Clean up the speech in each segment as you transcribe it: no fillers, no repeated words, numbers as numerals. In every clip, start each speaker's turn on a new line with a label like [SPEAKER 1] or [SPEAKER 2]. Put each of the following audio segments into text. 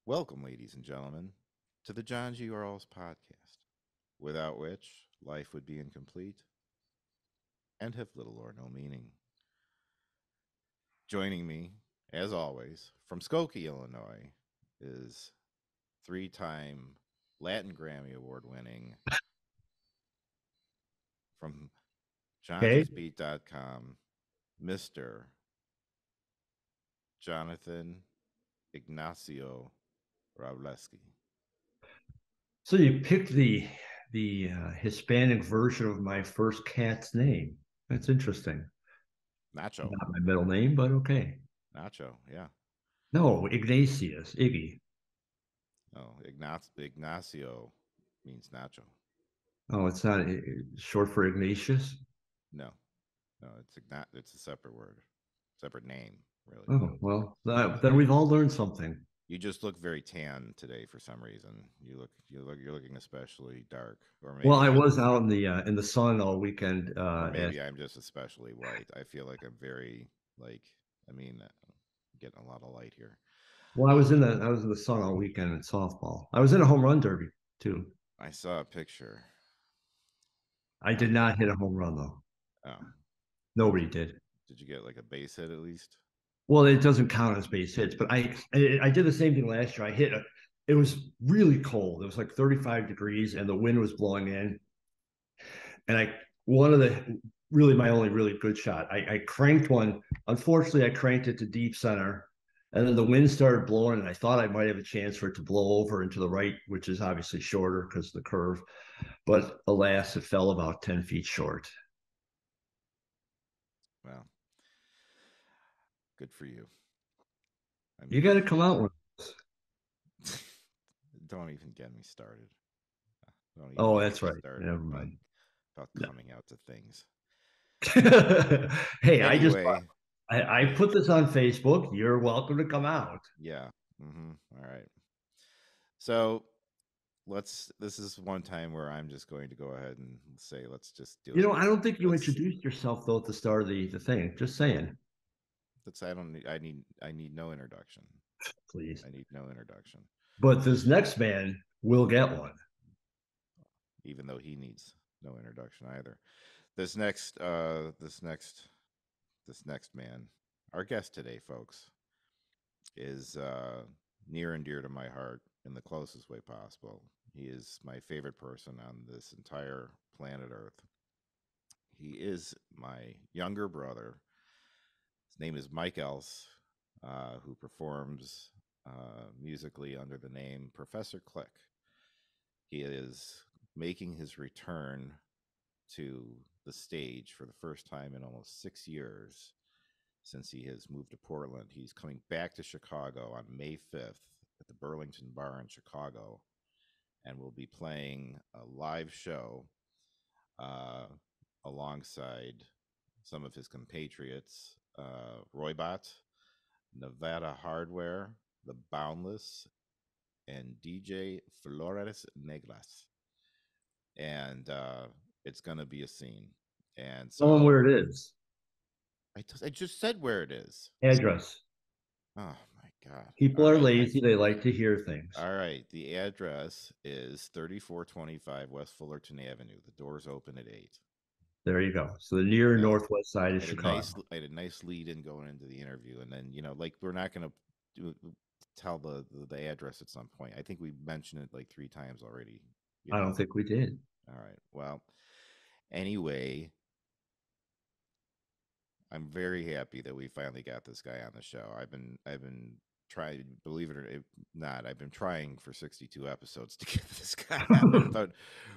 [SPEAKER 1] Welcome, ladies and gentlemen, to the Johngy podcast, without which life would be incomplete and have little or no meaning. Joining me, as always, from Skokie, Illinois, is three-time Latin Grammy Award winning from
[SPEAKER 2] Okay.
[SPEAKER 1] Johngy'sBeat.com, Mr. Jonathan Ignacio Ravleski.
[SPEAKER 2] So you picked the Hispanic version of my first cat's name. That's interesting.
[SPEAKER 1] Nacho.
[SPEAKER 2] Not my middle name, but okay.
[SPEAKER 1] Nacho, yeah.
[SPEAKER 2] No, Ignatius, Iggy.
[SPEAKER 1] Oh, Ignacio means Nacho.
[SPEAKER 2] Oh, it's not short for Ignatius.
[SPEAKER 1] No, no, it's a separate word, separate name, really.
[SPEAKER 2] Oh, well, then we've all learned something.
[SPEAKER 1] You just look very tan today for some reason. You're looking especially dark, or
[SPEAKER 2] Well,
[SPEAKER 1] maybe
[SPEAKER 2] I
[SPEAKER 1] I'm
[SPEAKER 2] was out in the sun all weekend.
[SPEAKER 1] or maybe I'm just especially white. I feel like I'm very like I mean, getting a lot of light here.
[SPEAKER 2] Well, I was in the sun all weekend in softball. I was in a home run derby too.
[SPEAKER 1] I saw a picture.
[SPEAKER 2] I did
[SPEAKER 1] Um,
[SPEAKER 2] not hit a home run though.
[SPEAKER 1] oh,
[SPEAKER 2] Nobody did.
[SPEAKER 1] did you get like a base hit at least?
[SPEAKER 2] Well, it doesn't count as base hits, but I did the same thing last year. It was really cold. It was like 35 degrees and the wind was blowing in. And one of the really my only really good shot, I cranked one. Unfortunately, I cranked it to deep center. And then the wind started blowing, and I thought I might have a chance for it to blow over into the right, which is obviously shorter because of the curve. But alas, it fell about 10 feet short.
[SPEAKER 1] Well, good for you. I
[SPEAKER 2] You
[SPEAKER 1] mean,
[SPEAKER 2] got to come out with.
[SPEAKER 1] don't even get me started. Don't even
[SPEAKER 2] Oh,
[SPEAKER 1] get
[SPEAKER 2] that's
[SPEAKER 1] me
[SPEAKER 2] right.
[SPEAKER 1] started
[SPEAKER 2] Never mind.
[SPEAKER 1] about coming out to things.
[SPEAKER 2] Hey,
[SPEAKER 1] Anyway,
[SPEAKER 2] I put this on Facebook. You're welcome to come out.
[SPEAKER 1] yeah. All right. So this is one time where I'm just going to go ahead and say, let's just do it.
[SPEAKER 2] I don't think you
[SPEAKER 1] Let's,
[SPEAKER 2] introduced yourself though at the start of the thing. Just saying,
[SPEAKER 1] I don't need, I need no introduction.
[SPEAKER 2] please.
[SPEAKER 1] I need no introduction,
[SPEAKER 2] But this next man will get one.
[SPEAKER 1] even though he needs no introduction either. This next man, our guest today, folks, is near and dear to my heart in the closest way possible. He is my favorite person on this entire planet Earth. He is my younger brother. His name is Mike Else, who performs musically under the name Professor Kliq. He is making his return to the stage for the first time in almost 6 years since he has moved to Portland. He's coming back to Chicago on May 5th at the Burlington Bar in Chicago and will be playing a live show uh, alongside some of his compatriots, Roybot, Nevada Hardware, The Boundless, and DJ Flores Negras. And it's going to be a scene. And
[SPEAKER 2] Tell him
[SPEAKER 1] so
[SPEAKER 2] where it is.
[SPEAKER 1] I just said where it is.
[SPEAKER 2] Address.
[SPEAKER 1] Oh my God.
[SPEAKER 2] People
[SPEAKER 1] All
[SPEAKER 2] are
[SPEAKER 1] right.
[SPEAKER 2] lazy. They like to hear things.
[SPEAKER 1] All right. The address is 3425 West Fullerton Avenue. The doors open at 8.
[SPEAKER 2] There you go. So the near and
[SPEAKER 1] So
[SPEAKER 2] northwest side of Chicago.
[SPEAKER 1] I had a nice lead in going into the interview, and then like we're not going to tell the address at some point. I think we mentioned it like 3 times already.
[SPEAKER 2] I don't think we did.
[SPEAKER 1] All right. Well, anyway, I'm very happy that we finally got this guy on the show. I've been trying, believe it or not, I've been trying for 62 episodes to get this guy on, but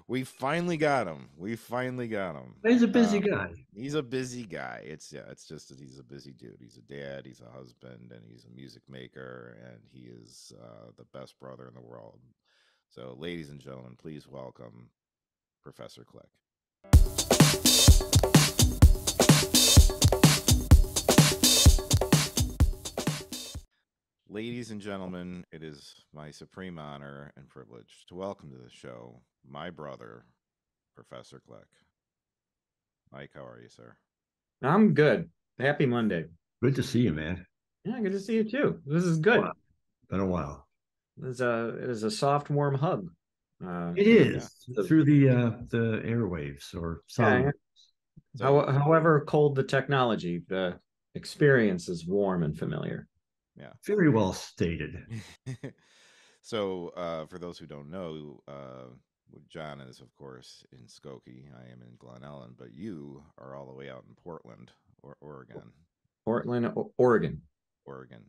[SPEAKER 1] we finally got him. We finally got him.
[SPEAKER 2] He's a busy guy.
[SPEAKER 1] He's a busy guy. It's just that he's a busy dude. He's a dad, he's a husband, and he's a music maker, and he is the best brother in the world. So, ladies and gentlemen, please welcome Professor Kliq. Ladies and gentlemen, it is my supreme honor and privilege to welcome to the show my brother, Professor Kliq. Mike, how are you, sir?
[SPEAKER 3] I'm good. Happy Monday.
[SPEAKER 2] Good to see you, man.
[SPEAKER 3] Yeah, good to see you too. This is good.
[SPEAKER 2] Wow. Been a while.
[SPEAKER 3] It is a soft, warm hug.
[SPEAKER 2] It
[SPEAKER 3] And
[SPEAKER 1] Yeah.
[SPEAKER 2] is through the airwaves or
[SPEAKER 3] yeah,
[SPEAKER 2] sound.
[SPEAKER 1] So
[SPEAKER 3] however cold the technology, the experience is warm and familiar.
[SPEAKER 1] yeah.
[SPEAKER 2] Very well stated.
[SPEAKER 1] So for those who don't know, John is of course in Skokie. I am in Glen Ellen, but you are all the way out in Portland, or Oregon.
[SPEAKER 3] Portland, Oregon.
[SPEAKER 1] Oregon.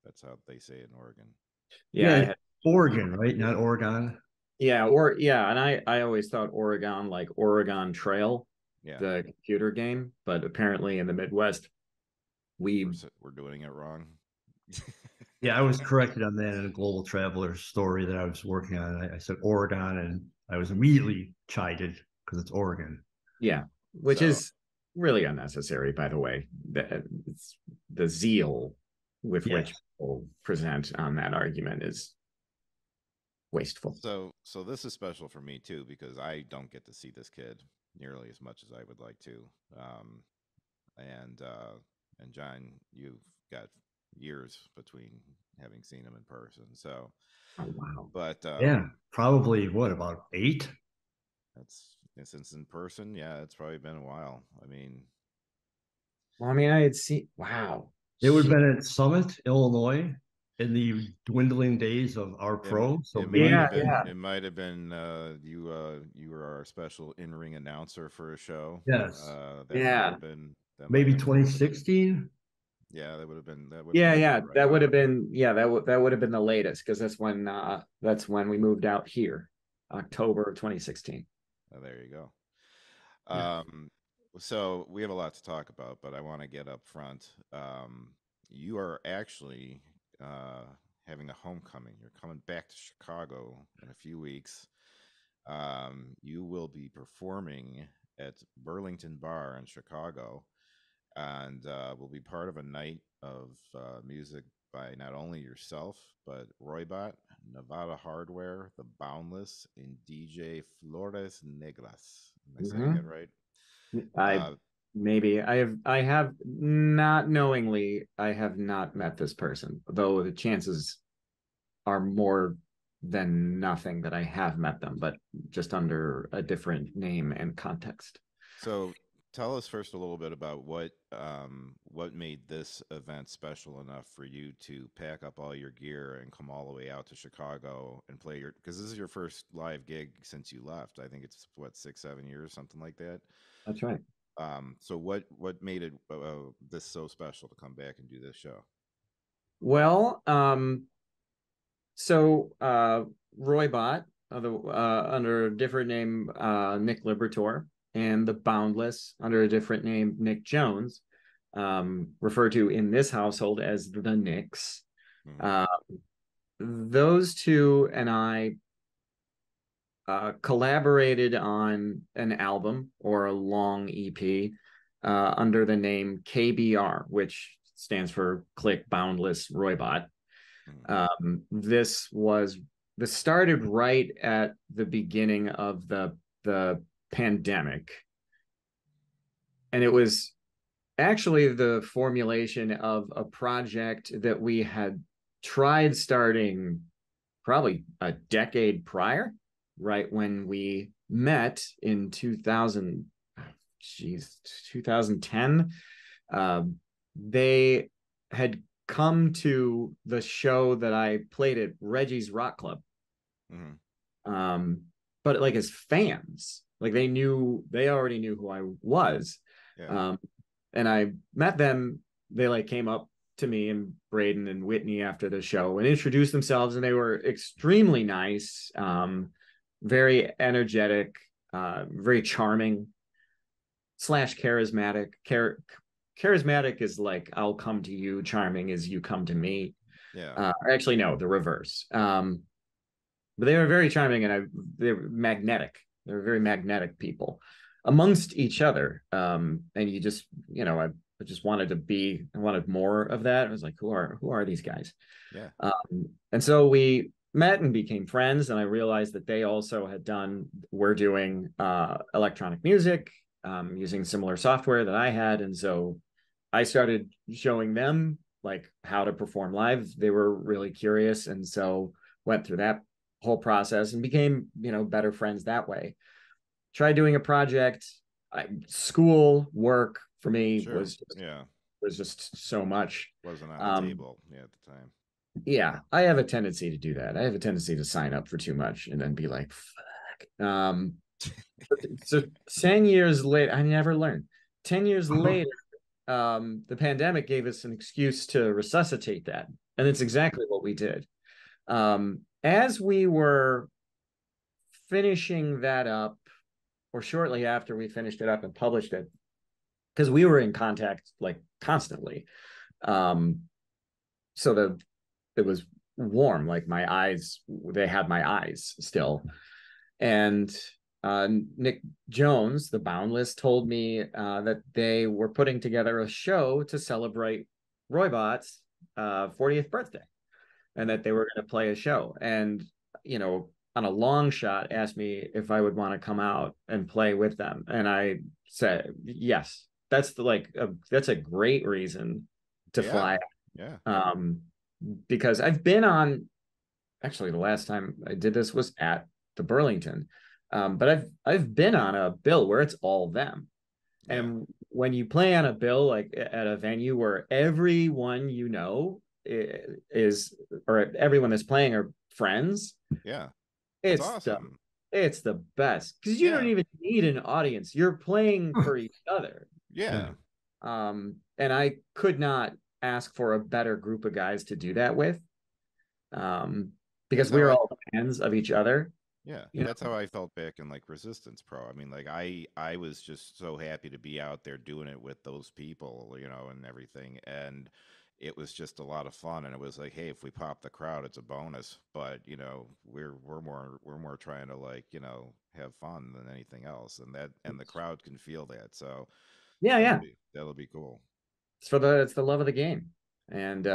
[SPEAKER 1] That's how they say it in Oregon.
[SPEAKER 3] Yeah,
[SPEAKER 2] Yeah,
[SPEAKER 3] I
[SPEAKER 2] it's
[SPEAKER 3] had
[SPEAKER 2] Oregon, right? Not Oregon.
[SPEAKER 3] and I always thought Oregon like Oregon Trail,
[SPEAKER 1] Yeah,
[SPEAKER 3] the computer game, but apparently in the Midwest we
[SPEAKER 1] we're doing it wrong.
[SPEAKER 2] Yeah, I was corrected on that in a Global Traveler story that I was working on. I said Oregon, and I was immediately chided because it's Oregon.
[SPEAKER 3] yeah, which
[SPEAKER 1] So
[SPEAKER 3] is really unnecessary, by the way. The zeal with
[SPEAKER 2] Yes.
[SPEAKER 3] which people present on that argument is wasteful.
[SPEAKER 1] so this is special for me too because I don't get to see this kid nearly as much as I would like to. Um, and John, you've got years between having seen him in person. So,
[SPEAKER 3] Oh wow.
[SPEAKER 1] but
[SPEAKER 2] Yeah, probably what, about 8?
[SPEAKER 1] that's since in person. Yeah, it's probably been a while. I mean,
[SPEAKER 3] Well, I mean, I had seen wow.
[SPEAKER 2] It would have been at Summit, Illinois, in the dwindling days of our pro. So
[SPEAKER 1] it might
[SPEAKER 2] maybe
[SPEAKER 1] have been
[SPEAKER 3] Yeah.
[SPEAKER 1] you were our special in ring announcer for a show.
[SPEAKER 2] yes,
[SPEAKER 1] That might
[SPEAKER 3] Yeah.
[SPEAKER 1] have been
[SPEAKER 2] maybe 2016.
[SPEAKER 1] yeah, that would have
[SPEAKER 3] Yeah,
[SPEAKER 1] been
[SPEAKER 3] yeah.
[SPEAKER 1] about right.
[SPEAKER 3] That would have been that would have been the latest because that's when we moved out here, October of 2016.
[SPEAKER 1] There you go.
[SPEAKER 2] Yeah.
[SPEAKER 1] So we have a lot to talk about, but I want to get up front. You are actually having a homecoming. You're coming back to Chicago in a few weeks. You will be performing at Burlington Bar in Chicago, and will be part of a night of music by not only yourself but Roybot, Nevada Hardware, The Boundless, and DJ Flores Negras. Am I saying
[SPEAKER 3] Hmm.
[SPEAKER 1] it right?
[SPEAKER 3] I
[SPEAKER 1] Uh,
[SPEAKER 3] maybe I have not knowingly I have not met this person, though the chances are more than nothing that I have met them, but just under a different name and context.
[SPEAKER 1] so tell us first a little bit about what made this event special enough for you to pack up all your gear and come all the way out to Chicago and play your because this is your first live gig since you left. I think it's what 6 7 years, something like that.
[SPEAKER 3] That's right.
[SPEAKER 1] So what made it this so special to come back and do this show?
[SPEAKER 3] Well, so Roy Bott, under a different name, Nick Liberator, and the Boundless under a different name, Nick Jones, referred to in this household as the Knicks.
[SPEAKER 1] Mm-hmm.
[SPEAKER 3] Uh, those two and I collaborated on an album or a long EP under the name KBR, which stands for Kliq Boundless Roybot. This started right at the beginning of the pandemic, and it was actually the formulation of a project that we had tried starting probably a decade prior, right when we met in 2000, geez, 2010. They had come to the show that I played at Reggie's Rock Club. But like as fans, like they already knew who I was.
[SPEAKER 1] Yeah.
[SPEAKER 3] And I met them. They like came up to me and Braden and Whitney after the show and introduced themselves, and they were extremely nice, very energetic, very charming slash charismatic. Charismatic is like I'll come to you. Charming is you come to me.
[SPEAKER 1] Yeah.
[SPEAKER 3] Actually, no, the reverse. But they were very charming and they were magnetic. They were very magnetic people amongst each other. And you just, I just wanted I wanted more of that. I was like, who are these guys?
[SPEAKER 1] Yeah.
[SPEAKER 3] And so we met and became friends. And I realized that they also were doing electronic music using similar software that I had. And so I started showing them like how to perform live. They were really curious. And so went through that whole process and became, better friends that way. Tried doing a project. School work for me
[SPEAKER 1] Sure. Yeah.
[SPEAKER 3] was just so much.
[SPEAKER 1] Wasn't on the table, yeah, at the time.
[SPEAKER 3] Yeah, I have a tendency to do that. I have a tendency to sign up for too much and then be like, fuck. So 10 years later, I never learned. 10 years later, the pandemic gave us an excuse to resuscitate that. And it's exactly what we did. As we were finishing that up, or shortly after we finished it up and published it, because we were in contact like constantly. So it was warm, like my eyes, they had my eyes still. And Nick Jones, the Boundless, told me that they were putting together a show to celebrate Roybot's 40th birthday, and that they were going to play a show. And, on a long shot, asked me if I would want to come out and play with them. And I said, yes, that's a great reason to fly.
[SPEAKER 1] Yeah.
[SPEAKER 3] Because I've been on, actually, the last time I did this was at the Burlington. But I've been on a bill where it's all them. And when you play on a bill like at a venue where everyone is, or everyone that's playing are friends,
[SPEAKER 1] Yeah.
[SPEAKER 3] it's
[SPEAKER 1] awesome.
[SPEAKER 3] It's the best because you don't even need an audience. You're playing for each other.
[SPEAKER 1] Yeah.
[SPEAKER 3] And I could not ask for a better group of guys to do that with. Because we're all fans of each other.
[SPEAKER 1] Yeah, that's how I felt back in like Resistance Pro. I mean, like I was just so happy to be out there doing it with those people, and everything. And it was just a lot of fun. And it was like, hey, if we pop the crowd, it's a bonus. But we're more trying to like have fun than anything else. And the crowd can feel that. So that'll be cool.
[SPEAKER 3] It's the love of the game. And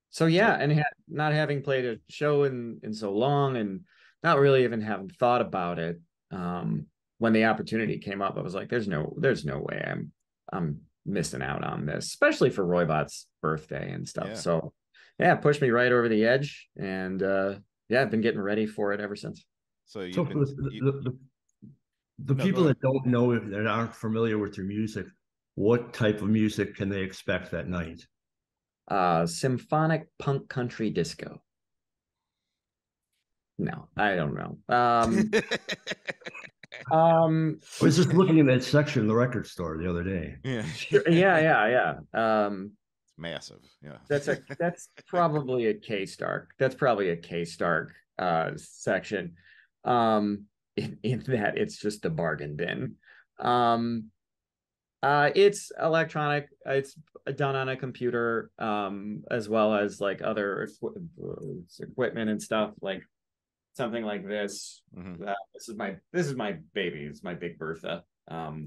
[SPEAKER 3] so yeah, and not having played a show in so long and not really even having thought about it, when the opportunity came up, I was like, there's no way I'm missing out on this, especially for Roybot's birthday and stuff. So yeah, it pushed me right over the edge, and I've been getting ready for it ever since.
[SPEAKER 2] So the people that don't know, if they aren't familiar with your music, what type of music can they expect that night?
[SPEAKER 3] Symphonic punk country disco. No, I don't know.
[SPEAKER 2] I was just looking in that section of the record store the other day.
[SPEAKER 1] Yeah.
[SPEAKER 3] Yeah.
[SPEAKER 1] It's massive. Yeah.
[SPEAKER 3] That's probably a K Stark. That's probably a K Stark section. In that it's just a bargain bin. It's electronic. It's done on a computer, as well as like other equipment and stuff, like something like this.
[SPEAKER 1] Mm-hmm.
[SPEAKER 3] This is my baby. It's my Big Bertha. But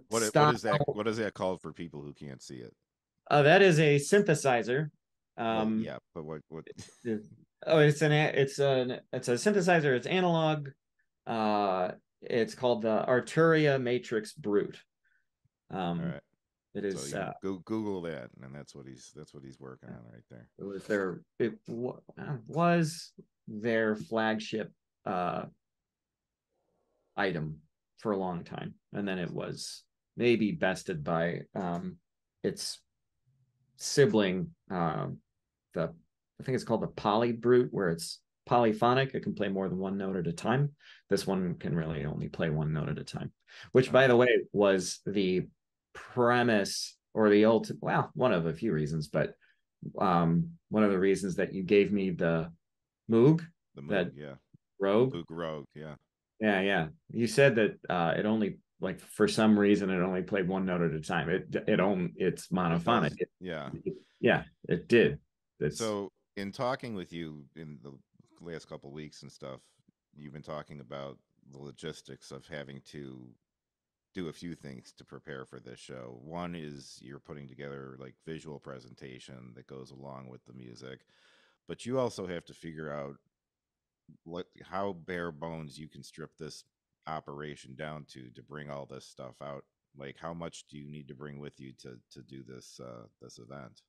[SPEAKER 1] what is that called for people who can't see it?
[SPEAKER 3] That is a synthesizer.
[SPEAKER 1] Yeah, but what?
[SPEAKER 3] Oh, it's a synthesizer. It's analog. It's called the Arturia Matrix Brute.
[SPEAKER 1] All right.
[SPEAKER 3] It is.
[SPEAKER 1] So Google that, and that's what he's working on right there.
[SPEAKER 3] It was their flagship item for a long time, and then it was maybe bested by its sibling, I think it's called the Poly Brute, where it's polyphonic. It can play more than one note at a time. This one can really only play one note at a time, which, by the way, was the premise or the ultimate, well, one of a few reasons, but one of the reasons that you gave me the Moog, Rogue.
[SPEAKER 1] Moog Rogue, yeah.
[SPEAKER 3] Yeah. You said that it only, like, for some reason, it only played one note at a time. It's monophonic. It did.
[SPEAKER 1] So in talking with you in the last couple of weeks and stuff, you've been talking about the logistics of having to do a few things to prepare for this show. One is you're putting together like visual presentation that goes along with the music, but you also have to figure out how bare bones you can strip this operation down to bring all this stuff out. Like, how much do you need to bring with you to do this event?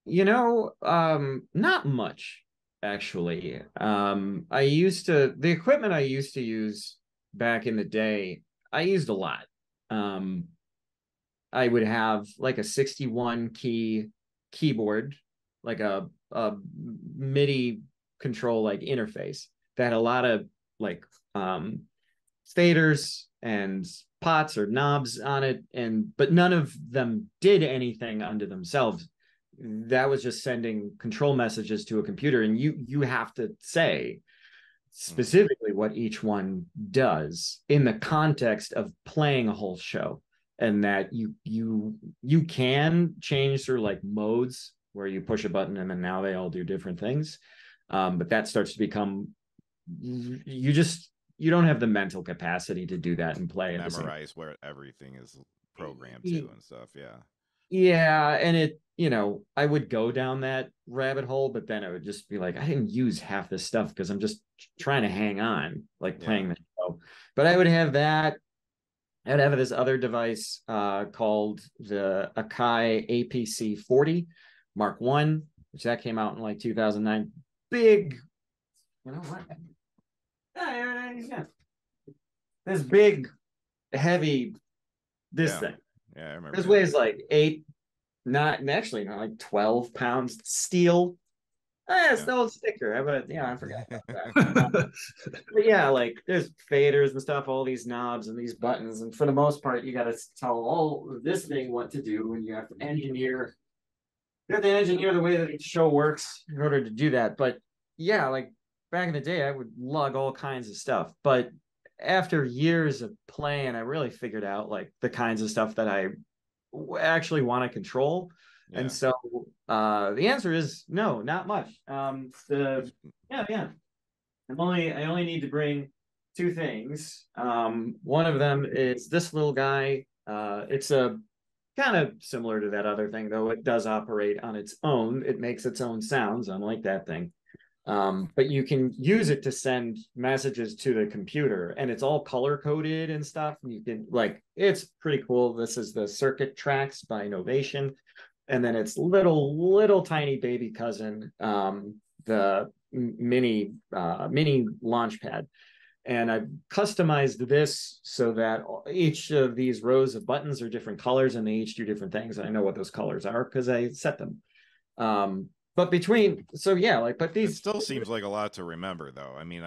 [SPEAKER 3] Not much actually. The equipment I used to use back in the day, I used a lot. Um, I would have like a 61 key keyboard, like a MIDI control like interface that had a lot of like faders and pots or knobs on it, and but none of them did anything unto themselves. That was just sending control messages to a computer, and you have to say specifically what each one does in the context of playing a whole show, and that you can change through like modes where you push a button and then now they all do different things, but that starts to become, you don't have the mental capacity to do that and play at the same.
[SPEAKER 1] Memorize where everything is programmed to and stuff. Yeah.
[SPEAKER 3] Yeah, and I would go down that rabbit hole, but then I would just be like, I didn't use half this stuff because I'm just trying to hang on, like playing the show. But I would have that. I'd have this other device called the A.K.A. APC 40 Mark One, which that came out in like 2009. Big, you know what? Yeah. This big, heavy, thing.
[SPEAKER 1] Yeah, I remember.
[SPEAKER 3] This weighs like 8, not actually not like 12 pounds steel. It's the old sticker, but I forgot about that. But yeah, like there's faders and stuff, all these knobs and these buttons, and for the most part, you got to tell all this thing what to do, and you have to engineer. You have to engineer the way that the show works in order to do that. But yeah, like back in the day, I would lug all kinds of stuff. But after years of playing, I really figured out like the kinds of stuff that I actually want to control.
[SPEAKER 1] Yeah.
[SPEAKER 3] And so the answer is no, not much. I only need to bring two things. One of them is this little guy. It's a kind of similar to that other thing, though it does operate on its own. It makes its own sounds, unlike that thing. But you can use it to send messages to the computer, and it's all color coded and stuff. And you can it's pretty cool. This is the Circuit Tracks by Novation, and then its little tiny baby cousin, the mini Launchpad. And I customized this so that each of these rows of buttons are different colors, and they each do different things. And I know what those colors are because I set them. But these,
[SPEAKER 1] it still seems like a lot to remember, though. I mean,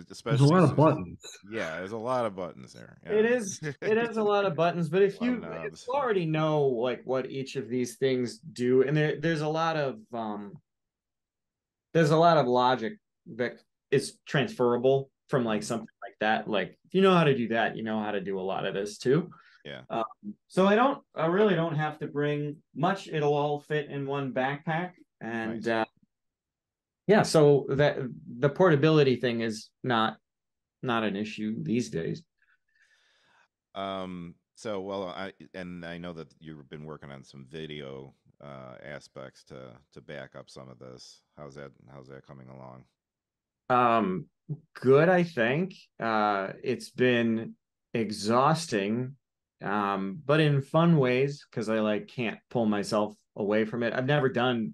[SPEAKER 1] especially
[SPEAKER 2] there's a lot of buttons.
[SPEAKER 1] Yeah, there's a lot of buttons there. Yeah.
[SPEAKER 3] It is a lot of buttons, but if you already know like what each of these things do, and there's a lot of logic that is transferable from like something like that. Like if you know how to do that, you know how to do a lot of this too.
[SPEAKER 1] Yeah.
[SPEAKER 3] So I really don't have to bring much. It'll all fit in one backpack. And nice. So that the portability thing is not an issue these days.
[SPEAKER 1] So I know that you've been working on some video aspects to back up some of this. How's that coming along?
[SPEAKER 3] Good, I think. It's been exhausting, but in fun ways, because I can't pull myself away from it. I've never done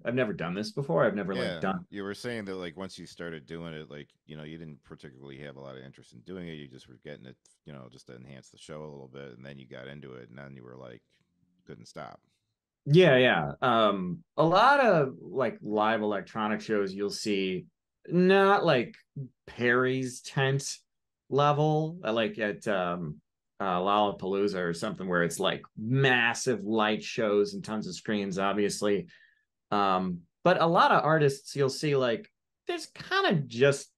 [SPEAKER 3] this before. I've never done.
[SPEAKER 1] You were saying that once you started doing it, you didn't particularly have a lot of interest in doing it. You just were getting it, just to enhance the show a little bit, and then you got into it, and then you were couldn't stop.
[SPEAKER 3] Yeah. A lot of live electronic shows you'll see, not like Perry's tent level, like at Lollapalooza or something, where it's like massive light shows and tons of screens, obviously. But a lot of artists you'll see there's kind of just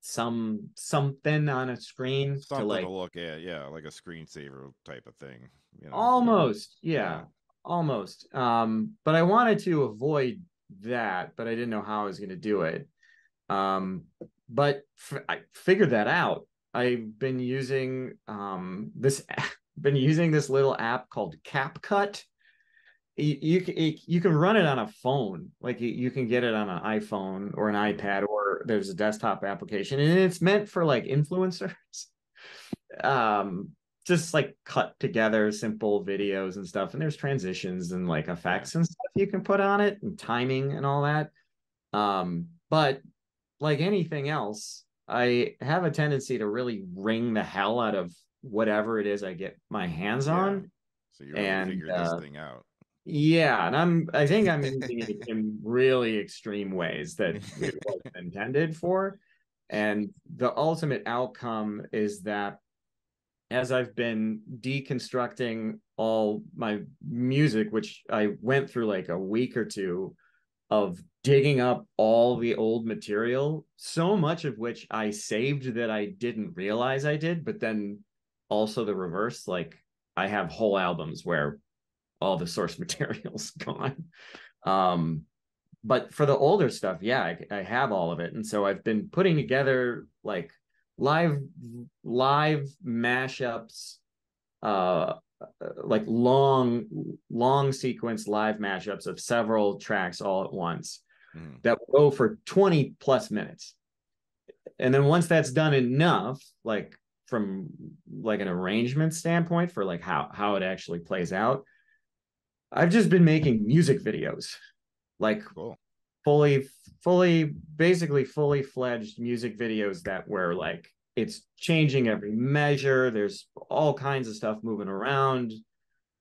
[SPEAKER 3] something on a screen
[SPEAKER 1] something to look at, like a screensaver type of thing.
[SPEAKER 3] Almost, almost. But I wanted to avoid that, but I didn't know how I was going to do it. But I figured that out. I've been using this little app called CapCut. You can run it on a phone, you can get it on an iPhone or an iPad, or there's a desktop application, and it's meant for influencers. just like cut together simple videos and stuff. And there's transitions and like effects and stuff you can put on it and timing and all that. But like anything else, I have a tendency to really wring the hell out of whatever it is I get my hands on.
[SPEAKER 1] So you really
[SPEAKER 3] And
[SPEAKER 1] figured this thing out.
[SPEAKER 3] yeah, and I think I'm using it in really extreme ways that it wasn't intended for. And the ultimate outcome is that as I've been deconstructing all my music, which I went through like a week or two of digging up all the old material, so much of which I saved that I didn't realize I did, but then also the reverse, like I have whole albums where all the source material's gone. Um, but for the older stuff, yeah, I have all of it. And so I've been putting together like live mashups, uh like long sequence live mashups of several tracks all at once that will go for 20 plus minutes. And then once that's done enough, like from like an arrangement standpoint for like how it actually plays out, I've just been making music videos, like
[SPEAKER 1] Cool.
[SPEAKER 3] basically fully fledged music videos that were like it's changing every measure. There's all kinds of stuff moving around.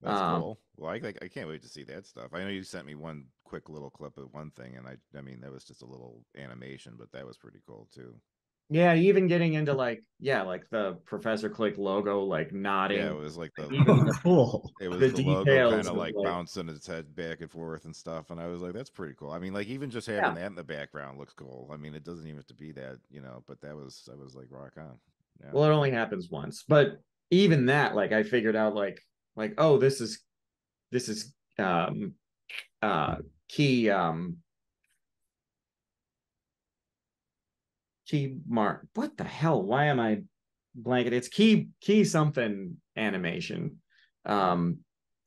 [SPEAKER 1] That's cool. Well, I can't wait to see that stuff. I know you sent me one quick little clip of one thing, and I mean that was just a little animation, but that was pretty cool too.
[SPEAKER 3] Yeah, even getting into like like the Professor Kliq logo, like
[SPEAKER 1] Yeah,
[SPEAKER 3] nodding,
[SPEAKER 1] it was like the
[SPEAKER 3] even
[SPEAKER 2] Cool.
[SPEAKER 1] it was
[SPEAKER 3] the
[SPEAKER 1] the logo kind
[SPEAKER 3] details
[SPEAKER 1] of
[SPEAKER 3] of
[SPEAKER 1] like
[SPEAKER 3] like
[SPEAKER 1] bouncing its head back and forth and stuff, and I was like, that's pretty cool. I mean, like even just having that in the background looks cool. I mean, it doesn't even have to be that, but that was I was like rock on. Yeah.
[SPEAKER 3] well, it only happens once, but even that, like I figured out oh, this is uh key key mark. What the hell? Why am I blanket? It's key something animation. Um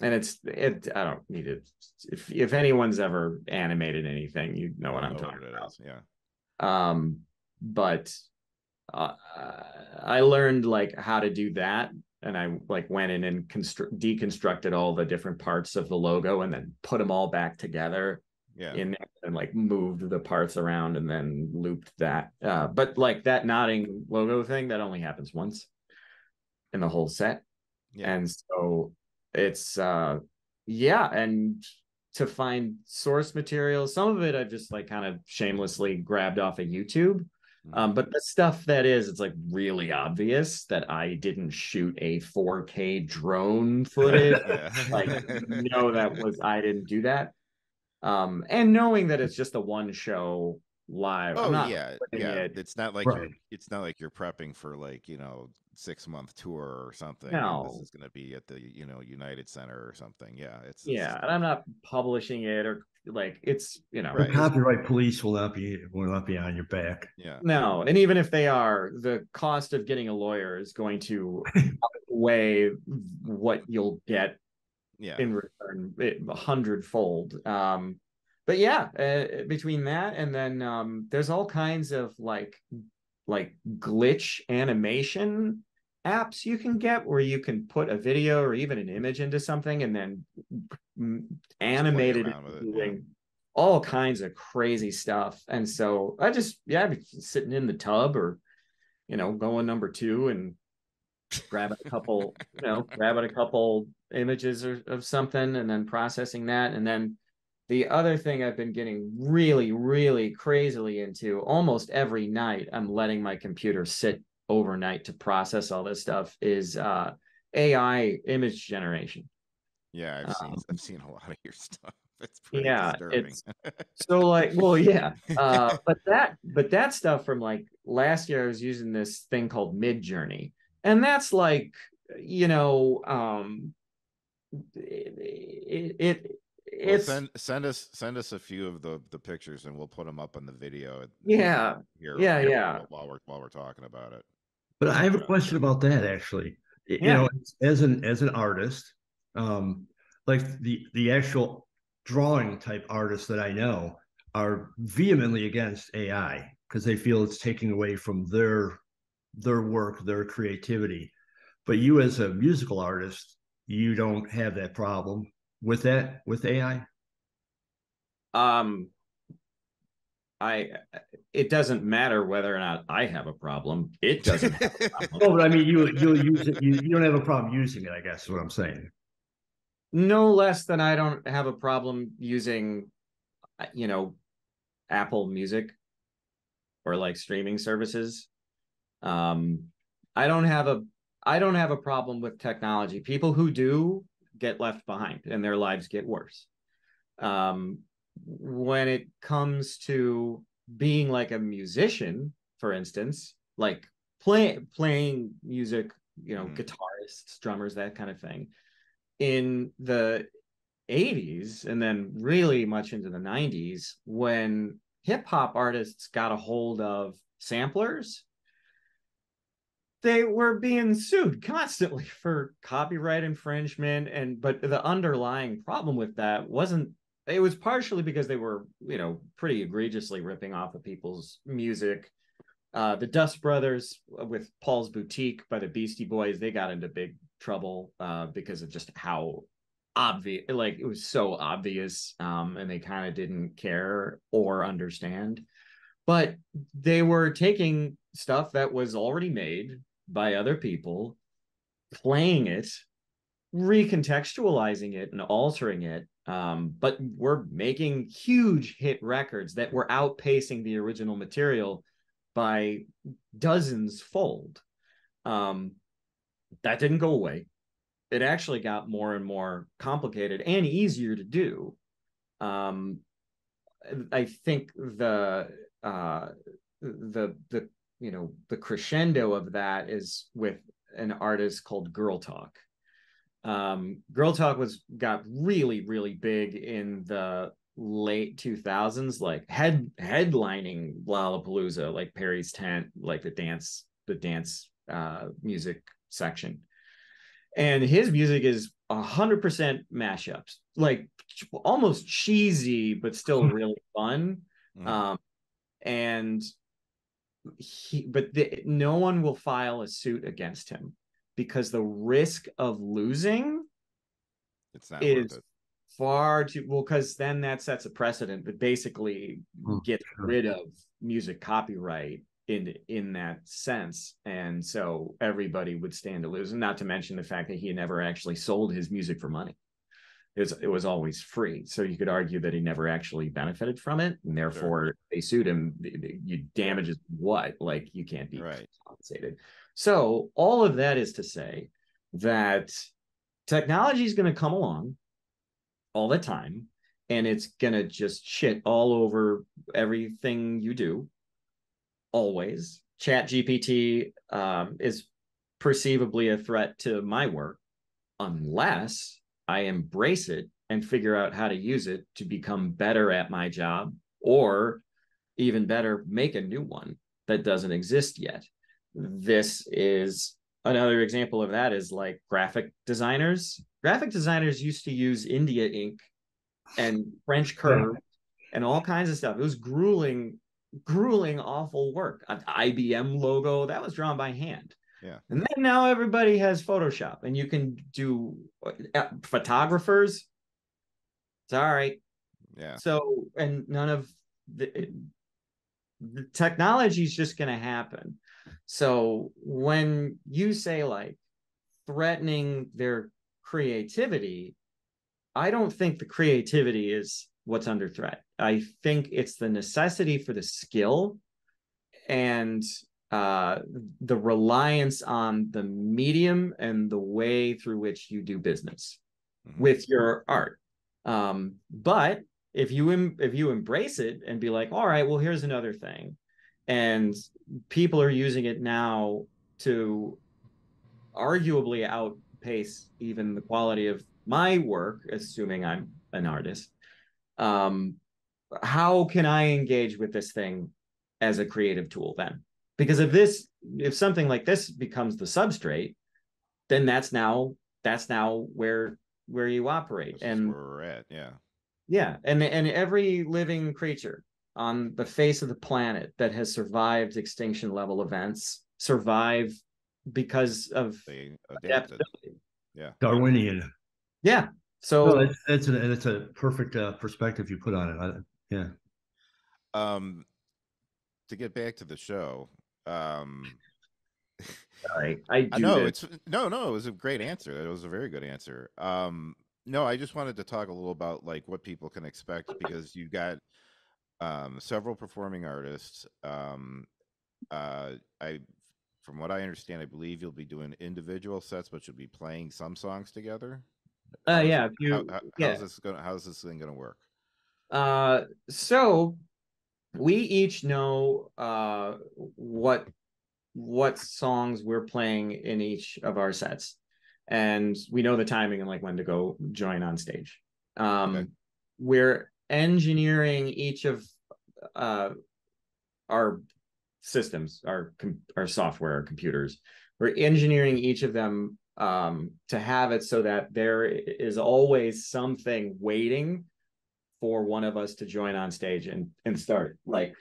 [SPEAKER 3] and I don't need it. If anyone's ever animated anything, you know what
[SPEAKER 1] You'll
[SPEAKER 3] I'm
[SPEAKER 1] know what
[SPEAKER 3] talking
[SPEAKER 1] it
[SPEAKER 3] about.
[SPEAKER 1] is. Yeah.
[SPEAKER 3] But uh, I learned like how to do that, and I like went in and deconstructed all the different parts of the logo and then put them all back together
[SPEAKER 1] Yeah.
[SPEAKER 3] in there and like moved the parts around and then looped that. But like that nodding logo thing, that only happens once in the whole set.
[SPEAKER 1] Yeah.
[SPEAKER 3] And so it's yeah, and to find source material, some of it I've just like kind of shamelessly grabbed off of YouTube. But the stuff that is, it's like really obvious that I didn't shoot a 4K drone footage.
[SPEAKER 1] Yeah.
[SPEAKER 3] Like, no, I didn't do that. And knowing that it's just a one show live, I'm
[SPEAKER 1] Oh
[SPEAKER 3] not
[SPEAKER 1] yeah,
[SPEAKER 3] putting
[SPEAKER 1] yeah.
[SPEAKER 3] it.
[SPEAKER 2] Right.
[SPEAKER 1] It's not like you're prepping for like, 6-month tour or something and this
[SPEAKER 3] No,
[SPEAKER 1] is gonna be at the, United Center or something. Yeah, it's
[SPEAKER 3] yeah, and I'm not publishing it or like it's
[SPEAKER 2] The
[SPEAKER 1] right.
[SPEAKER 3] it's
[SPEAKER 2] copyright police will not be on your back.
[SPEAKER 1] Yeah.
[SPEAKER 3] no, and even if they are, the cost of getting a lawyer is going to outweigh what you'll get
[SPEAKER 1] Yeah.
[SPEAKER 3] in return 100-fold. But yeah, between that and then there's all kinds of like glitch animation apps you can get where you can put a video or even an image into something and then
[SPEAKER 1] Just play
[SPEAKER 3] animate it
[SPEAKER 1] around with it. Yeah.
[SPEAKER 3] doing all kinds of crazy stuff. And so I just I'd be sitting in the tub or going number two and grabbing a couple images of something and then processing that. And then the other thing I've been getting really, really crazily into almost every night, I'm letting my computer sit overnight to process all this stuff is AI image generation.
[SPEAKER 1] Yeah,
[SPEAKER 3] Um,
[SPEAKER 1] I've seen a lot of your stuff. It's pretty
[SPEAKER 3] yeah,
[SPEAKER 1] disturbing.
[SPEAKER 3] it's so like, well, yeah. But that stuff from like last year, I was using this thing called Mid Journey, and that's like, you know,
[SPEAKER 1] Well,
[SPEAKER 3] it's
[SPEAKER 1] send us a few of the pictures and we'll put them up on the video
[SPEAKER 3] yeah,
[SPEAKER 1] here
[SPEAKER 3] yeah, yeah,
[SPEAKER 1] while we're talking about it.
[SPEAKER 2] But I have a question about that actually.
[SPEAKER 3] yeah.
[SPEAKER 2] As an artist, like the actual drawing type artists that I know are vehemently against AI because they feel it's taking away from their work, their creativity. But you as a musical artist, you don't have that problem with that with AI.
[SPEAKER 3] Um, I it doesn't matter whether or not I have a problem. It doesn't have a problem.
[SPEAKER 2] Oh, but I mean, you'll use it. You don't have a problem using it. I guess is what I'm saying.
[SPEAKER 3] No less than I don't have a problem using, Apple Music or like streaming services. Um, I don't have a I don't have a problem with technology. People who do get left behind and their lives get worse. Um, when it comes to being like a musician, for instance, like playing music, guitarists, drummers, that kind of thing, in the 80s and then really much into the 90s, when hip hop artists got a hold of samplers, they were being sued constantly for copyright infringement. But the underlying problem with that wasn't, it was partially because they were, pretty egregiously ripping off of people's music. The Dust Brothers with Paul's Boutique by the Beastie Boys, they got into big trouble because of just how obvious, like it was so obvious, and they kind of didn't care or understand. But they were taking stuff that was already made by other people, playing it, recontextualizing it, and altering it. But we're making huge hit records that were outpacing the original material by dozens fold. That didn't go away. It actually got more and more complicated and easier to do. I think the crescendo of that is with an artist called Girl Talk. Girl Talk got really, really big in the late 2000s, like headlining Lollapalooza, like Perry's Tent, like the dance music section. And his music is 100% mashups, like almost cheesy, but still really fun. And no one will file a suit against him because the risk of losing
[SPEAKER 1] it's not worth it.
[SPEAKER 3] Far too well, because then that sets a precedent that basically gets rid of music copyright in that sense. And so everybody would stand to lose, and not to mention the fact that he never actually sold his music for money. It was always free. So you could argue that he never actually benefited from it, and therefore they sued him. You damages what? Like, you can't be compensated. So all of that is to say that technology is going to come along all the time, and it's going to just shit all over everything you do. Always. Chat GPT is perceivably a threat to my work unless I embrace it and figure out how to use it to become better at my job, or even better, make a new one that doesn't exist yet. This is another example of that, is like graphic designers. Graphic designers used to use India ink and French curve and all kinds of stuff. It was grueling, awful work. An IBM logo that was drawn by hand.
[SPEAKER 1] Yeah.
[SPEAKER 3] And then now everybody has Photoshop, and you can do photographers. It's all right.
[SPEAKER 1] Yeah.
[SPEAKER 3] So, and none of the technology is just going to happen. So when you say like threatening their creativity, I don't think the creativity is what's under threat. I think it's the necessity for the skill and the reliance on the medium and the way through which you do business with your art. But if you embrace it and be like, all right, well, here's another thing, and people are using it now to arguably outpace even the quality of my work, assuming I'm an artist. How can I engage with this thing as a creative tool then? Because if something like this becomes the substrate, then that's now where you operate.
[SPEAKER 1] This is where we're at.
[SPEAKER 3] Yeah. And every living creature on the face of the planet that has survived extinction level events survive because of
[SPEAKER 1] They adapted.
[SPEAKER 3] adaptability.
[SPEAKER 1] Yeah.
[SPEAKER 2] Darwinian.
[SPEAKER 3] Yeah.
[SPEAKER 2] No,
[SPEAKER 3] So
[SPEAKER 2] that's a perfect perspective you put on it. Yeah.
[SPEAKER 1] Um, to get back to the show,
[SPEAKER 3] I
[SPEAKER 1] I
[SPEAKER 3] do
[SPEAKER 1] know
[SPEAKER 3] this.
[SPEAKER 1] it's no, it was a great answer. It was a very good answer. No, I just wanted to talk a little about like what people can expect because you got several performing artists. I from what I understand, I believe you'll be doing individual sets, but you'll be playing some songs together. How is
[SPEAKER 3] Yeah, if
[SPEAKER 1] how,
[SPEAKER 3] you
[SPEAKER 1] how
[SPEAKER 3] yeah.
[SPEAKER 1] how's this thing gonna work?
[SPEAKER 3] So we each know what songs we're playing in each of our sets, and we know the timing and like when to go join on stage.
[SPEAKER 1] Okay.
[SPEAKER 3] We're engineering each of uh our systems, our software, our computers. We're engineering each of them to have it so that there is always something waiting for one of us to join on stage and start, like,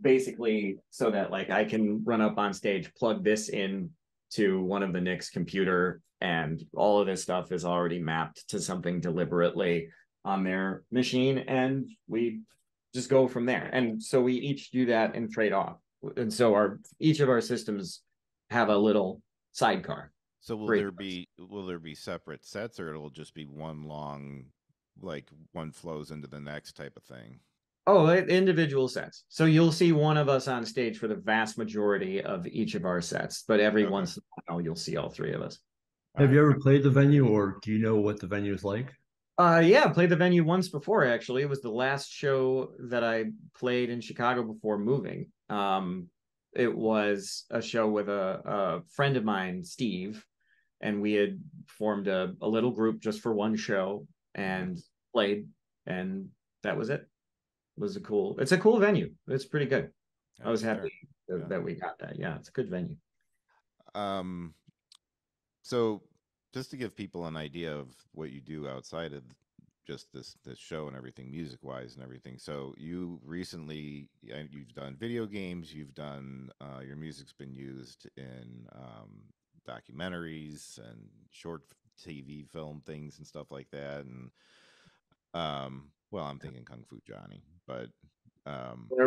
[SPEAKER 3] basically, so that like I can run up on stage, plug this in to one of the Knicks computer, and all of this stuff is already mapped to something deliberately on their machine, and we just go from there. And so we each do that and trade off. And so our each of our systems have a little sidecar.
[SPEAKER 1] So
[SPEAKER 3] Great.
[SPEAKER 1] will there be separate sets or it'll just be one long like one flows into the next type of thing?
[SPEAKER 3] Oh, individual sets. So you'll see one of us on stage for the vast majority of each of our sets, but every
[SPEAKER 1] Okay.
[SPEAKER 3] once in a while you'll see all three of us.
[SPEAKER 1] All
[SPEAKER 2] Have
[SPEAKER 1] right.
[SPEAKER 2] you ever played the venue, or do you know what the venue is like?
[SPEAKER 3] Yeah, I played the venue once before, actually. It was the last show that I played in Chicago before moving. It was a show with a friend of mine, Steve, and we had formed a little group just for one show
[SPEAKER 1] Mhm.
[SPEAKER 3] and played, and that was it. It's a cool venue. It's pretty good. I was
[SPEAKER 1] That's fair.
[SPEAKER 3] happy
[SPEAKER 1] Yeah.
[SPEAKER 3] that we got that. Yeah, it's a good venue.
[SPEAKER 1] Um, so just to give people an idea of what you do outside of just this show and everything, music wise and everything. So you recently you've done video games, you've done your music's been used in documentaries and short TV film things and stuff like that. And well, I'm thinking Kung Fu Johnny, but um,
[SPEAKER 3] There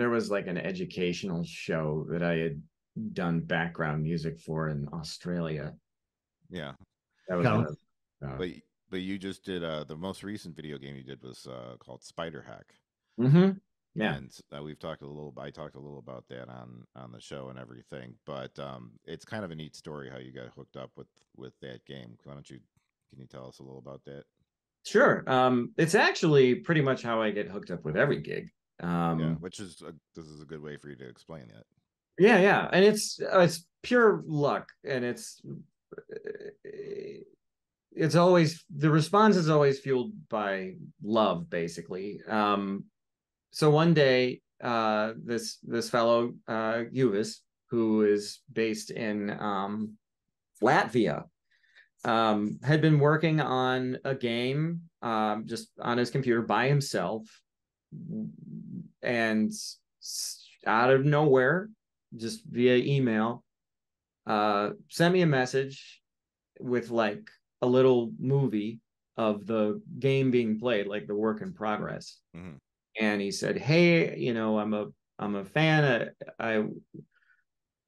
[SPEAKER 3] was like an educational show that I had done background music for in Australia.
[SPEAKER 1] yeah.
[SPEAKER 3] That was one
[SPEAKER 2] Count.
[SPEAKER 3] of
[SPEAKER 1] But but you just did the most recent video game you did was called Spider Hack,
[SPEAKER 3] yeah.
[SPEAKER 1] and we've talked a little. I talked a little about that on the show and everything. But it's kind of a neat story how you got hooked up with that game. Why don't you can you tell us a little about that?
[SPEAKER 3] Sure. It's actually pretty much how I get hooked up with every gig.
[SPEAKER 1] Yeah,
[SPEAKER 3] Um,
[SPEAKER 1] which is this is a good way for you to explain that.
[SPEAKER 3] yeah, and it's pure luck, and it's always the response is always fueled by love, basically. So one day, this fellow Uvis, who is based in Latvia, had been working on a game just on his computer by himself, and out of nowhere, just via email, sent me a message with like a little movie of the game being played, like the work in progress.
[SPEAKER 1] Mm-hmm.
[SPEAKER 3] And he said, "Hey, I'm a fan. I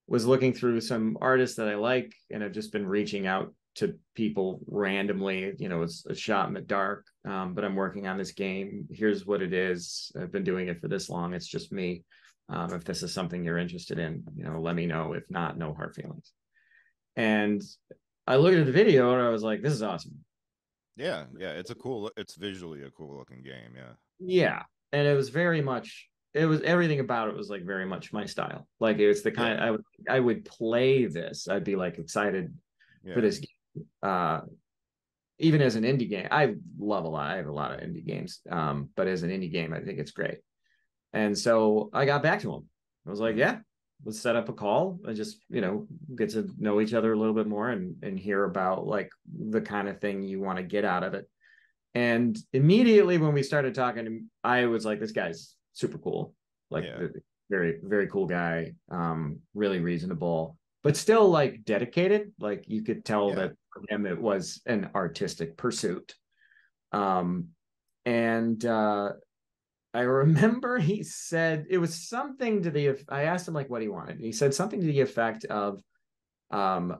[SPEAKER 3] was looking through some artists that I like, and I've just been reaching out to people randomly. It's a shot in the dark, but I'm working on this game. Here's what it is. I've been doing it for this long. It's just me. If this is something you're interested in, let me know. If not, no hard feelings." And I looked at the video and I was like, "This is awesome."
[SPEAKER 1] Yeah, yeah, it's visually a cool looking game. Yeah,
[SPEAKER 3] Yeah, and it was very much. It was everything about it was like very much my style. Like it was the
[SPEAKER 1] yeah,
[SPEAKER 3] kind I would play this. I'd be like excited for
[SPEAKER 1] yeah.
[SPEAKER 3] this game. Even as an indie game, I love a lot. I have a lot of indie games, but as an indie game, I think it's great. And so I got back to him. I was like,
[SPEAKER 1] Mm-hmm.
[SPEAKER 3] "Yeah, let's set up a call and just get to know each other a little bit more and hear about like the kind of thing you want to get out of it." And immediately when we started talking, I was like, "This guy's super cool, like
[SPEAKER 1] Yeah,
[SPEAKER 3] very very cool guy, really reasonable." but still like dedicated. Like you could tell
[SPEAKER 1] Yeah.
[SPEAKER 3] that for him it was an artistic pursuit. Um, and I remember he said it was something to the. I asked him like what he wanted. He said something to the effect of, I'm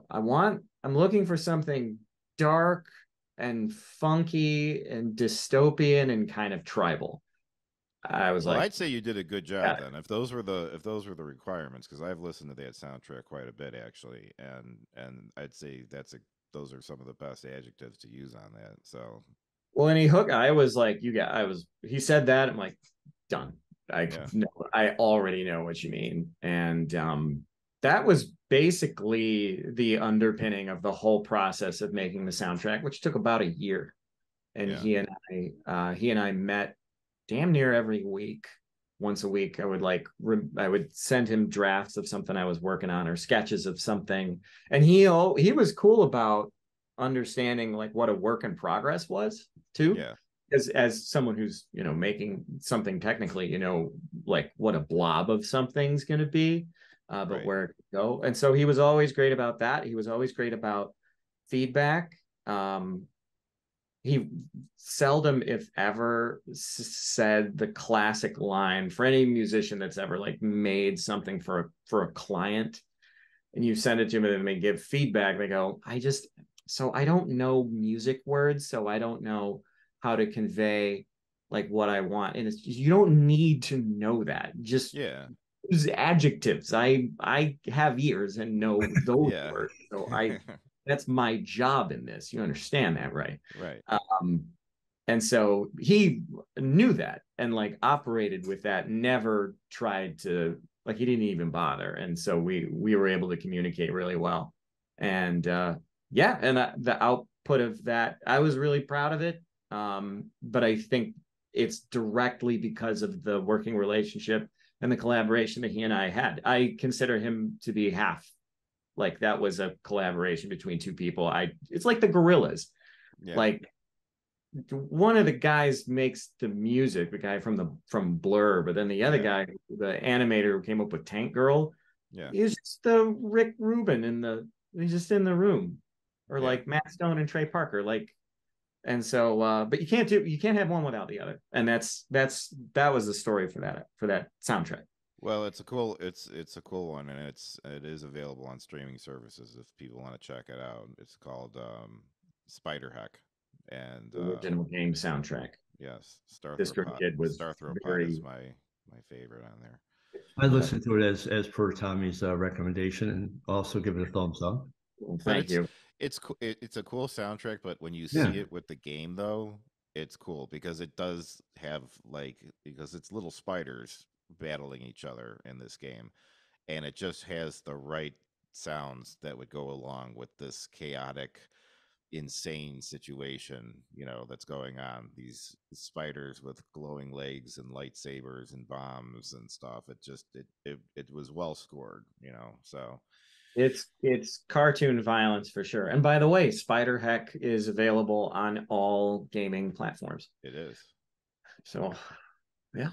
[SPEAKER 3] looking for something dark and funky and dystopian and kind of tribal." I was
[SPEAKER 1] Well,
[SPEAKER 3] like,
[SPEAKER 1] I'd say you did a good
[SPEAKER 3] yeah.
[SPEAKER 1] job then. If those were the requirements, because I've listened to that soundtrack quite a bit actually, and I'd say those are some of the best adjectives to use on that. So
[SPEAKER 3] Well, and I was like, he said that. I'm like, done. I
[SPEAKER 1] yeah,
[SPEAKER 3] know, I already know what you mean. And that was basically the underpinning of the whole process of making the soundtrack, which took about a year. And
[SPEAKER 1] yeah,
[SPEAKER 3] he and I met damn near every week. Once a week, I would send him drafts of something I was working on or sketches of something, and he was cool about understanding like what a work in progress was too.
[SPEAKER 1] yeah,
[SPEAKER 3] As someone who's making something technically, like what a blob of something's going to be, but
[SPEAKER 1] right,
[SPEAKER 3] where it could go. And so he was always great about that. He was always great about feedback. He seldom, if ever, said the classic line for any musician that's ever like made something for a client, and you send it to them and they give feedback. They go, I don't know music words, so I don't know how to convey like what I want. And you don't need to know that. Just
[SPEAKER 1] yeah,
[SPEAKER 3] use adjectives. I have ears and know those
[SPEAKER 1] yeah,
[SPEAKER 3] words. So that's my job in this. You understand that, right?
[SPEAKER 1] right.
[SPEAKER 3] Um, and so he knew that and like operated with that, never tried to like he didn't even bother. And so we were able to communicate really well. And yeah, and the output of that, I was really proud of it. But I think it's directly because of the working relationship and the collaboration that he and I had. I consider him to be half. Like that was a collaboration between two people. It's like the Gorillas.
[SPEAKER 1] Yeah,
[SPEAKER 3] Like one of the guys makes the music, the guy from Blur, but then the other
[SPEAKER 1] yeah,
[SPEAKER 3] guy, the animator who came up with Tank Girl,
[SPEAKER 1] yeah,
[SPEAKER 3] is just the Rick Rubin he's just in the room, or
[SPEAKER 1] yeah.
[SPEAKER 3] like Matt Stone and Trey Parker, like. And so, but you can't have one without the other, and that was the story for that soundtrack.
[SPEAKER 1] Well, it's a cool one, and it is available on streaming services if people want to check it out. It's called Spider Heck, and
[SPEAKER 3] Original game soundtrack.
[SPEAKER 1] yes,
[SPEAKER 3] District Kid was
[SPEAKER 1] Starthrow Pot is
[SPEAKER 3] very.
[SPEAKER 1] my favorite on there.
[SPEAKER 2] I
[SPEAKER 3] Well,
[SPEAKER 2] listened to it as per Tommy's recommendation, and also give it a thumbs up.
[SPEAKER 1] But
[SPEAKER 3] thank you.
[SPEAKER 1] it's a cool soundtrack, but when you
[SPEAKER 2] Yeah,
[SPEAKER 1] see it with the game though, it's cool because it does have because it's little spiders battling each other in this game, and it just has the right sounds that would go along with this chaotic, insane situation, that's going on. These spiders with glowing legs and lightsabers and bombs and stuff. It was well scored, so
[SPEAKER 3] It's cartoon violence for sure. And by the way, Spider Heck is available on all gaming platforms.
[SPEAKER 1] it is.
[SPEAKER 3] So yeah,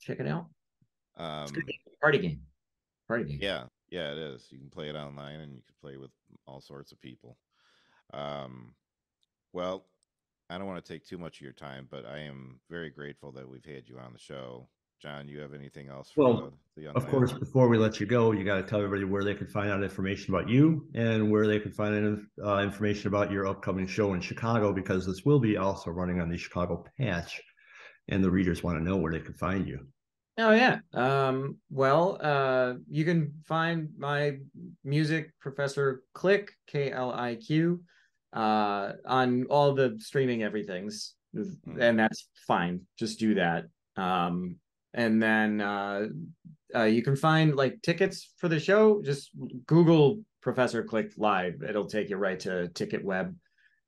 [SPEAKER 3] check it out. It's a good
[SPEAKER 1] Um,
[SPEAKER 3] game. Party game. Party game.
[SPEAKER 1] yeah, yeah, it is. You can play it online and you can play with all sorts of people. Um, well, I don't want to take too much of your time, but I am very grateful that we've had you on the show. John, you have anything else for
[SPEAKER 2] well,
[SPEAKER 1] the young
[SPEAKER 2] of
[SPEAKER 1] man?
[SPEAKER 2] course, before we let you go, you got to tell everybody where they can find out information about you and where they can find information about your upcoming show in Chicago, because this will be also running on the Chicago patch, and the readers want to know where they can find you.
[SPEAKER 3] Oh yeah. Well, you can find my music, Professor Kliq, Kliq, on all the streaming everythings,
[SPEAKER 1] Mm,
[SPEAKER 3] and that's fine. Just do that. And then you can find like tickets for the show. Just Google Professor Kliq live. It'll take you right to Ticket Web,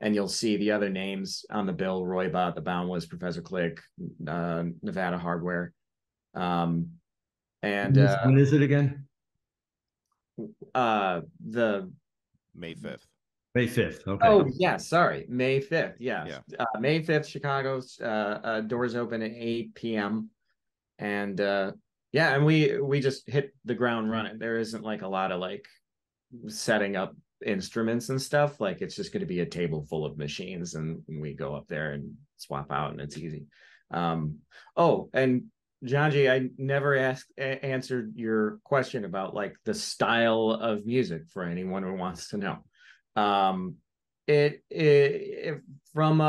[SPEAKER 3] and you'll see the other names on the bill: Roybot, The Boundless, Professor Kliq, Nevada Hardware. Um, and
[SPEAKER 2] When is it again?
[SPEAKER 3] the
[SPEAKER 1] May 5th.
[SPEAKER 2] May 5th. Okay.
[SPEAKER 3] Oh yeah, sorry, May 5th. Yes,
[SPEAKER 1] Yeah.
[SPEAKER 3] May 5th, Chicago's doors open at 8 p.m. And yeah, and we just hit the ground running. There isn't like a lot of like setting up instruments and stuff. Like it's just going to be a table full of machines, and we go up there and swap out, and it's easy. Oh, and Johngy, I never answered your question about like the style of music for anyone who wants to know. It from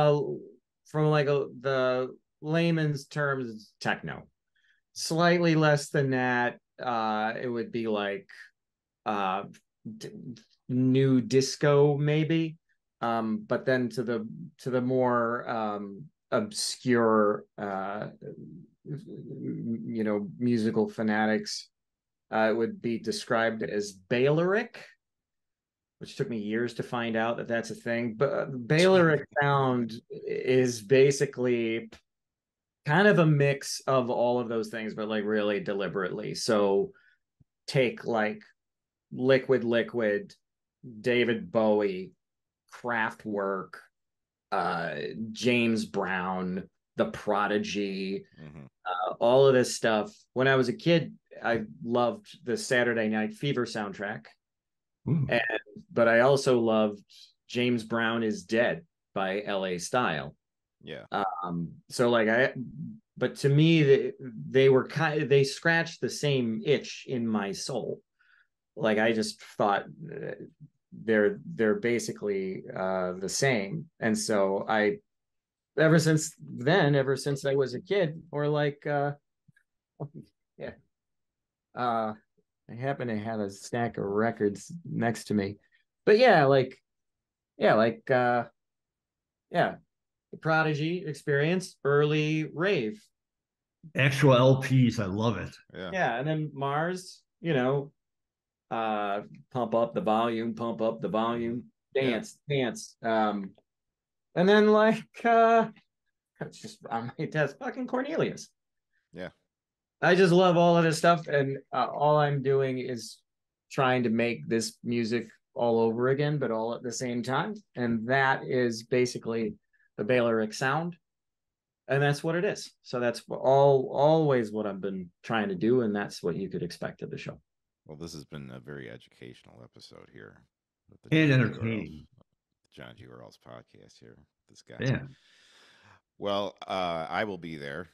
[SPEAKER 3] like the layman's terms, it's techno. Slightly less than that, it would be like uh d- new disco maybe, but then to the more obscure musical fanatics, it would be described as Bayloric, which took me years to find out that that's a thing. But Bayloric sound is basically kind of a mix of all of those things, but like really deliberately. So take like Liquid, David Bowie, Kraftwerk, James Brown, The Prodigy, all of this stuff. When I was a kid, I loved the Saturday Night Fever soundtrack, but I also loved James Brown is Dead by L.A. Style.
[SPEAKER 1] Yeah.
[SPEAKER 3] So like but to me, they scratched the same itch in my soul. Like I just thought they're basically the same, and so ever since I was a kid, or like yeah, I happen to have a stack of records next to me, but yeah, the Prodigy experience, early rave,
[SPEAKER 2] Actual LPs, I love it.
[SPEAKER 3] yeah, and then Mars, pump up the volume, dance. And then like it's just on my desk, fucking Cornelius.
[SPEAKER 1] Yeah.
[SPEAKER 3] I just love all of this stuff, and all I'm doing is trying to make this music all over again, but all at the same time. And that is basically the Bayloric sound, and that's what it is. So that's always what I've been trying to do, and that's what you could expect of the show.
[SPEAKER 1] Well, this has been a very educational episode here with the
[SPEAKER 2] And
[SPEAKER 1] John
[SPEAKER 2] entertaining.
[SPEAKER 1] John G. Earls podcast here. This guy.
[SPEAKER 2] Yeah.
[SPEAKER 1] Well, I will be there.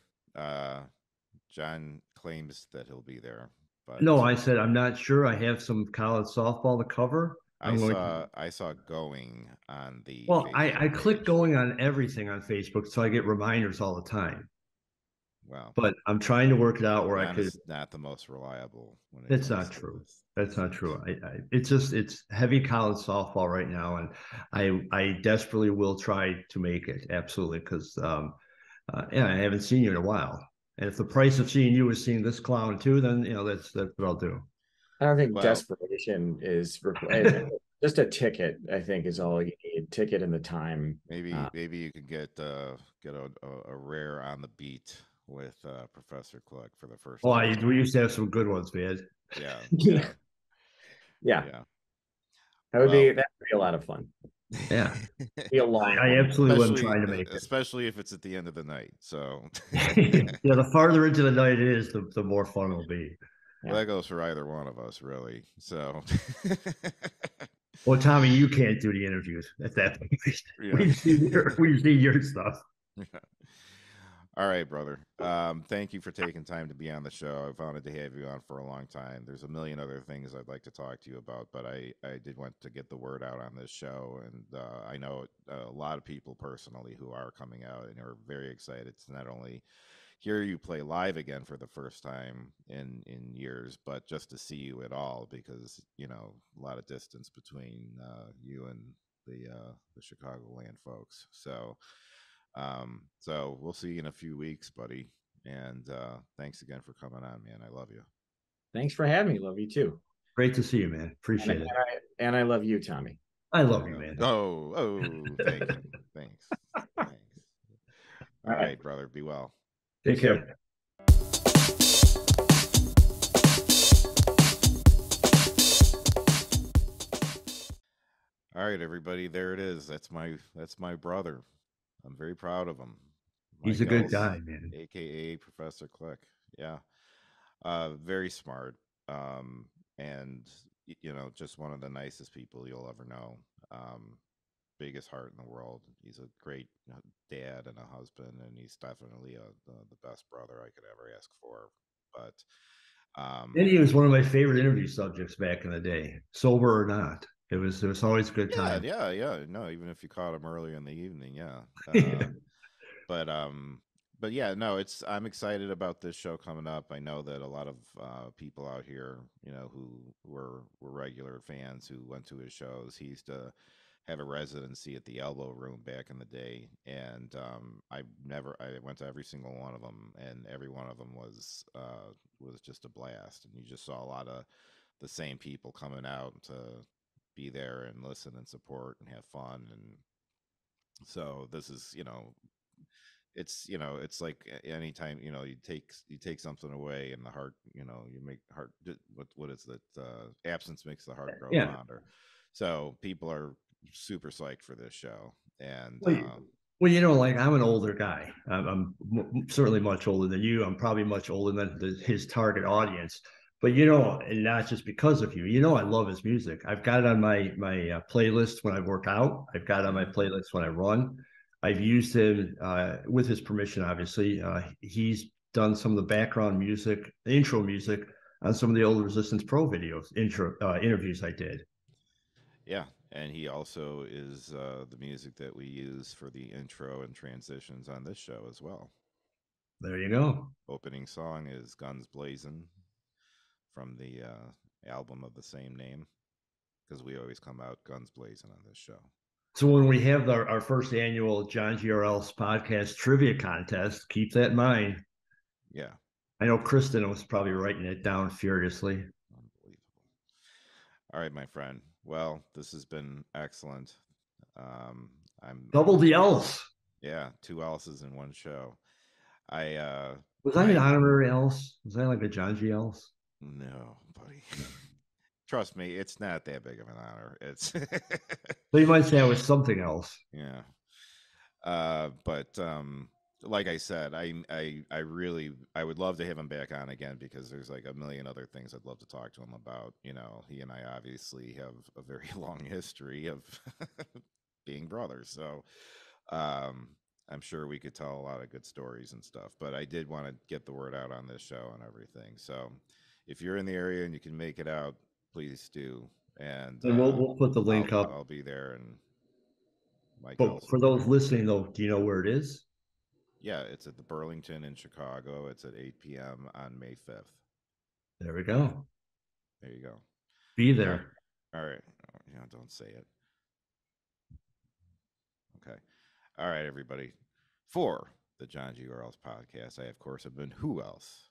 [SPEAKER 1] John claims that he'll be there, but
[SPEAKER 2] No, I said I'm not sure. I have some college softball to cover.
[SPEAKER 1] I saw going on the
[SPEAKER 2] Well, I
[SPEAKER 1] Facebook
[SPEAKER 2] click
[SPEAKER 1] page.
[SPEAKER 2] going on everything on Facebook, so I get reminders all the time.
[SPEAKER 1] Well,
[SPEAKER 2] but I'm trying to work it out where
[SPEAKER 1] John
[SPEAKER 2] I could.
[SPEAKER 1] is not the most reliable when it
[SPEAKER 2] It's
[SPEAKER 1] comes
[SPEAKER 2] not
[SPEAKER 1] to
[SPEAKER 2] true.
[SPEAKER 1] this.
[SPEAKER 2] That's not true. It's heavy college softball right now, and I desperately will try to make it absolutely because yeah, I haven't seen you in a while, and if the price of seeing you is seeing this clown too, then that's what I'll do.
[SPEAKER 3] I don't think desperation is required. Just a ticket, I think, is all you need. Ticket and the time.
[SPEAKER 1] Maybe you could get a rare on the beat with Professor Kliq for the first
[SPEAKER 2] Oh,
[SPEAKER 1] time.
[SPEAKER 2] we used to have some good ones, man.
[SPEAKER 1] Yeah.
[SPEAKER 3] Yeah. That'd be a lot of fun.
[SPEAKER 2] Yeah.
[SPEAKER 3] Be a long
[SPEAKER 2] I absolutely wasn't trying to make it.
[SPEAKER 1] Especially if it's at the end of the night. So
[SPEAKER 2] yeah, the farther into the night it is, the more fun it'll be.
[SPEAKER 1] Well, that goes for either one of us, really. So
[SPEAKER 2] well, Tommy, you can't do the interviews at that point. We've seen your stuff.
[SPEAKER 1] Yeah. All right, brother. Thank you for taking time to be on the show. I've wanted to have you on for a long time. There's a million other things I'd like to talk to you about, but I did want to get the word out on this show. And I know a lot of people personally who are coming out and are very excited to not only hear you play live again for the first time in years, but just to see you at all, because, a lot of distance between you and the Chicagoland folks. So we'll see you in a few weeks, buddy. And thanks again for coming on, man. I love you.
[SPEAKER 3] Thanks for having me. Love you too.
[SPEAKER 2] Great to see you, man. Appreciate it.
[SPEAKER 3] And I love you, Tommy.
[SPEAKER 2] I love you, man.
[SPEAKER 1] Thank you. Thanks. All right, brother. Be well.
[SPEAKER 2] Take care.
[SPEAKER 1] All right, everybody. There it is. That's my brother. I'm very proud of him.
[SPEAKER 2] He's a good guy, man.
[SPEAKER 1] A.K.A. Professor Kliq. Yeah. Very smart. And just one of the nicest people you'll ever know. Biggest heart in the world. He's a great dad and a husband, and he's definitely the best brother I could ever ask for. But
[SPEAKER 2] And he was one of my favorite interview subjects back in the day, sober or not. It was always a good
[SPEAKER 1] yeah,
[SPEAKER 2] time.
[SPEAKER 1] yeah. No, even if you caught him early in the evening, yeah.
[SPEAKER 2] Yeah.
[SPEAKER 1] But but yeah, no, it's I'm excited about this show coming up. I know that a lot of people out here, who were regular fans who went to his shows. He used to have a residency at the Elbow Room back in the day, and I went to every single one of them, and every one of them was just a blast. And you just saw a lot of the same people coming out to be there and listen and support and have fun. And so this is, it's like anytime you take something away and the heart, you make heart, what is that, absence makes the heart grow
[SPEAKER 2] Yeah.
[SPEAKER 1] fonder. So people are super psyched for this show. And
[SPEAKER 2] Well, like I'm an older guy. I'm certainly much older than you. I'm probably much older than his target audience. But and not just because of you. I love his music. I've got it on my playlist when I work out. I've got it on my
[SPEAKER 1] mhm.
[SPEAKER 2] playlist when I run. I've used him with his permission. Obviously, he's done some of the background music, the intro music on some of the old Resistance Pro videos, interviews I did.
[SPEAKER 1] Yeah, and he also is the music that we use for the intro and transitions on this show as well.
[SPEAKER 2] There you go.
[SPEAKER 1] Opening song is Guns Blazing from the album of the same name, because we always come out guns blazing on this show.
[SPEAKER 2] So when we have our first annual John GRL's podcast trivia contest, keep that in mind.
[SPEAKER 1] Yeah,
[SPEAKER 2] I know Kristen was probably writing it down furiously.
[SPEAKER 1] unbelievable. All right, my friend. Well, this has been excellent. Um,
[SPEAKER 2] Double the else.
[SPEAKER 1] Yeah, two else's in one show. I
[SPEAKER 2] Was I an honorary else? Was I like a John G. else?
[SPEAKER 1] No, buddy. Trust me, it's not that big of an honor. It's
[SPEAKER 2] So you might say I was something else.
[SPEAKER 1] yeah. But like I said, I really I would love to have him back on again, because there's like a million other things I'd love to talk to him about. He and I obviously have a very long history of being brothers. So um I'm sure we could tell a lot of good stories and stuff. But I did want to get the word out on this show and everything. So if you're in the area and you can make it out, please do. And
[SPEAKER 2] And we'll put the link up.
[SPEAKER 1] I'll be there, and Mike
[SPEAKER 2] But
[SPEAKER 1] else will
[SPEAKER 2] for
[SPEAKER 1] be
[SPEAKER 2] those
[SPEAKER 1] there.
[SPEAKER 2] listening, though, do you know where it is?
[SPEAKER 1] Yeah, it's at the Burlington in Chicago. It's at 8 p.m. on May 5th.
[SPEAKER 2] There we go.
[SPEAKER 1] There you go.
[SPEAKER 2] Be
[SPEAKER 1] All right.
[SPEAKER 2] there.
[SPEAKER 1] All right. Don't say it. Okay. All right, everybody. For the John G. Orles podcast, I, of course, have been who else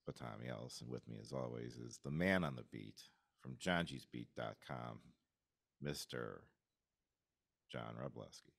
[SPEAKER 1] but Tommy Ellis. And with me, as always, is the man on the beat from johngysbeat.com, Mr. John Robleski.